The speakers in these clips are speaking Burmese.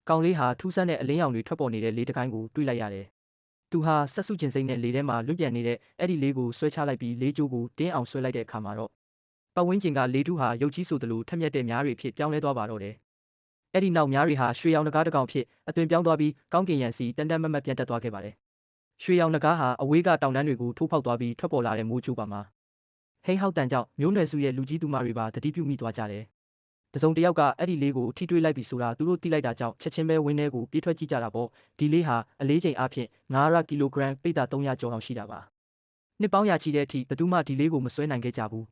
ကောင်လေးဟာထူးဆန်းတဲ့အလင်းရောင်တွေထွက်ပေါ်နေတဲ့လေးတစ်ကိုင်းကိုတွေ့လိုက်ရတယ်။သူဟာဆက်စုကျင်စိမ့်နဲ့လေထဲမှာလွင့်ပြန်နေတဲ့အဲ့ဒီလေးကိုဆွဲချလိုက်ပြီးလေးကျိုးကိုတင်းအောင်ဆွဲလိုက်တဲ့အခါမှာတော့ပတ်ဝန်းကျင်ကလေထုဟာရုပ်ကြီးဆိုသလိုထက်မြက်တဲ့များတွေဖြစ်ပြောင်းလဲသွားပါတော့တယ်။အဲ့ဒီနောက်များတွေဟာရွှေရောင်နဂါးတစ်ကောင်ဖြစ်အသွင်ပြောင်းသွားပြီးကောင်းကင်ယံစီတန်တန်မတ်မတ်ပြန်တက်သွားခဲ့ပါတယ်။ရွှေရောင်နဂါးဟာအဝေးကတောင်တန်းတွေကိုထိုးဖောက်သွားပြီးထွက်ပေါ်လာတဲ့မိုးကြိုးပါမှာဟိန်းဟောက်တန်ကြောင့်မျိုးနွယ်စုရဲ့လူကြီးသူမတွေပါတတိပြုမိသွားကြတယ်။တစုံတစ်ယောက်ကအဲ့ဒီလေးကိုထိတွေ့လိုက်ပြီဆိုတာသူတို့သိလိုက်တာကြောင့်ချက်ချင်းပဲဝင်းထဲကိုပြေးထွက်ကြည့်ကြတာပေါ့ဒီလေးဟာအလေးချိန်အဖြစ်900ကီလိုဂရမ်ပိတ်တာ300ကျော်အောင်ရှိတာပါနှစ်ပေါင်းရာချီတဲ့အထိဘယ်သူမှဒီလေးကိုမဆွဲနိုင်ခဲ့ကြဘူး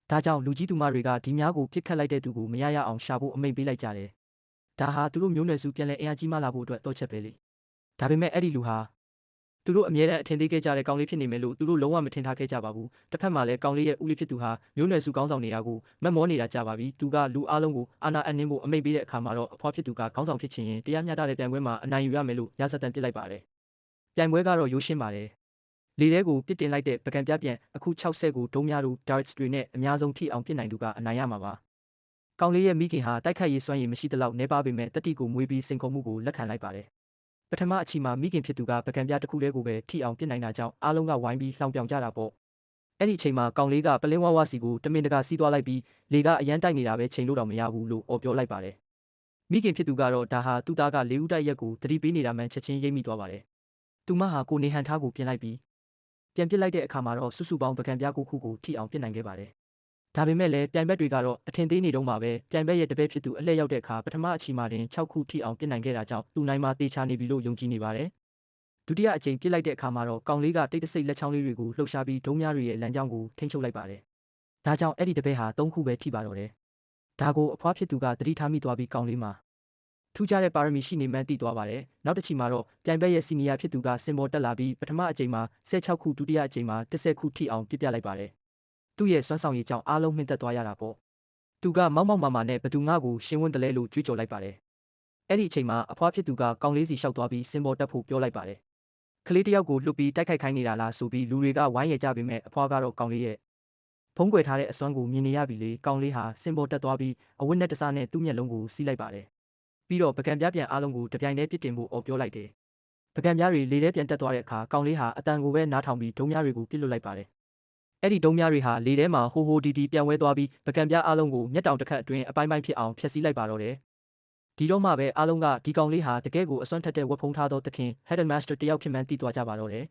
ဒါကြောင့်လူကြီးသူမတွေကဒီများကိုပြစ်ခတ်လိုက်တဲ့သူကိုမရရအောင်ရှာဖို့အမိန့်ပေးလိုက်ကြတယ်ဒါဟာသူတို့မျိုးနွယ်စုပြန်လဲအင်အားကြီးမှလာဖို့အတွက်တော့ချက်ပဲလေဒါပေမဲ့အဲ့ဒီလူဟာသူတို့အမြဲတမ်းအထင်သေးခဲ့ကြတဲ့ကောင်လေးဖြစ်နေမယ်လို့သူတို့လုံးဝမထင်ထားခဲ့ကြပါဘူးတစ်ဖက်မှာလည်းကောင်လေးရဲ့ဦးလေးဖြစ်သူဟာမျိုးနွယ်စုကောင်းဆောင်နေရာကိုမက်မောနေတာကြပါပြီသူကလူအလုံးကိုအာနာအနှင်းဖို့အမိန့်ပေးတဲ့အခါမှာတော့အဖွားဖြစ်သူကခေါင်းဆောင်ဖြစ်ချင်ရင်တရားမျှတတဲ့ပြိုင်ပွဲမှာအနိုင်ယူရမယ်လို့ရာဇသံပစ်လိုက်ပါတယ်ပြိုင်ပွဲကတော့ရိုးရှင်းပါတယ်လေထဲကိုပစ်တင်လိုက်တဲ့ပကံပြပြန်အခု60ကိုဒုံးများတို့ darts တွေနဲ့အများဆုံးထိအောင်ပစ်နိုင်သူကအနိုင်ရမှာပါကောင်လေးရဲ့မိခင်ဟာတိုက်ခိုက်ရေးစွမ်းရည်မရှိသလောက်နှဲပါပေမဲ့တတိကိုမွေးပြီးစိန်ခေါ်မှုကိုလက်ခံလိုက်ပါတယ်ပထမအချီမှာမိခင်ဖြစ်သူကပကံပြတစ်ခုတည်းကိုပဲထိအောင်ပစ်နိုင်တာကြောင့်အားလုံးကဝိုင်းပြီးလှောင်ပြောင်ကြတာပေါ့အဲ့ဒီအချိန်မှာကောင်လေးကပလင်းဝါးဝါစီကိုတမင်တကာစီးသွားလိုက်ပြီးလေကအရန်တိုက်နေတာပဲချိန်လို့တော့မရဘူးလို့အော်ပြောလိုက်ပါတယ်မိခင်ဖြစ်သူကတော့ဒါဟာသူ့သားကလေဦးတိုက်ရက်ကိုတတိပေးနေတာမှန်ချက်ချင်းရိပ်မိသွားပါတယ်သူမဟာကိုနေဟန်ထားကိုပြင်လိုက်ပြီးပြန်ပစ်လိုက်တဲ့အခါမှာတော့စုစုပေါင်းပကံပြ9ခုကိုထိအောင်ပစ်နိုင်ခဲ့ပါတယ်ဒါပေမဲ့လည်းပြိုင်ဘက်တွေကတော့အထင်သေးနေတော့မှပဲပြိုင်ဘက်ရဲ့တပည့်ဖြစ်သူအလှည့်ရောက်တဲ့အခါပထမအချီမှာတင်6ခုထိအောင်ပစ်နိုင်ခဲ့တာကြောင့်သူနိုင်မှာတေချာနေပြီလို့ယုံကြည်နေပါတယ်ဒုတိယအကြိမ်ပစ်လိုက်တဲ့အခါမှာတော့ကောင်လေးကတိတ်တဆိတ်လက်ချောင်းလေးတွေကိုလှုပ်ရှားပြီးဒုံးများတွေရဲ့လမ်းကြောင်းကိုထိန်းချုပ်လိုက်ပါတယ်ဒါကြောင့်အဲ့ဒီတပည့်ဟာ3ခုပဲထိပါတော့တယ်ဒါကိုအဖွားဖြစ်သူကသတိထားမိသွားပြီးကောင်လေးမှာထူးခြားတဲ့ပါရမီရှိနေမှန်းသိသွားပါတယ်နောက်တစ်ချီမှာတော့ပြိုင်ဘက်ရဲ့စီနီယာဖြစ်သူကစင်ပေါ်တက်လာပြီးပထမအကြိမ်မှာ16ခုဒုတိယအကြိမ်မှာ10ခုထိအောင်ပစ်ပြလိုက်ပါတယ်သူ့ရဲ့စွမ်းဆောင်ရည်ကြောင့်အားလုံးမှင်သက်သွားရတာပေါ့သူကမောက်မောက်မာမာနဲ့ဘသူငါ့ကိုရှင်းဝန်းတလဲလို့ကြွေးကြော်လိုက်ပါတယ်အဲ့ဒီအချိန်မှာအဖွားဖြစ်သူကကောင်လေးစီလျှောက်သွားပြီးစင်ပေါ်တက်ဖို့ပြောလိုက်ပါတယ်ကလေးတယောက်ကိုလွတ်ပြီးတိုက်ခိုက်ခိုင်းနေတာလားဆိုပြီးလူတွေကဝိုင်းရကြပေမဲ့အဖွားကတော့ကောင်လေးရဲ့ဖုံးကွယ်ထားတဲ့အစွမ်းကိုမြင်နေရပြီလေကောင်လေးဟာစင်ပေါ်တက်သွားပြီးအဝတ်နဲ့တစားနဲ့သူ့မျက်လုံးကိုစီးလိုက်ပါတယ်ပြီးတော့ပကံပြပြန်အားလုံးကိုတပြိုင်တည်းပြစ်တင်ဖို့အော်ပြောလိုက်တယ်ပကံပြတွေလေထဲပြန်တက်သွားတဲ့အခါကောင်လေးဟာအတန်ကိုပဲနားထောင်ပြီးဒုံးများတွေကိုပစ်လွတ်လိုက်ပါတယ်အဲ့ဒီဒုံးများတွေဟာလေထဲမှာဟိုဟိုဒီဒီပြန်ဝဲသွားပြီးပကံပြအားလုံးကိုမျက်တောင်တစ်ခတ်အတွင်းအပိုင်းပိုင်းဖြစ်အောင်ဖျက်ဆီးလိုက်ပါတော့တယ်ဒီတော့မှပဲအားလုံးကဒီကောင်လေးဟာတကယ်ကိုအစွမ်းထက်တဲ့ဝက်ဖုံးထားသောသခင် Headmaster တယောက်ဖြစ်မှန်းသိသွားကြပါတော့တယ်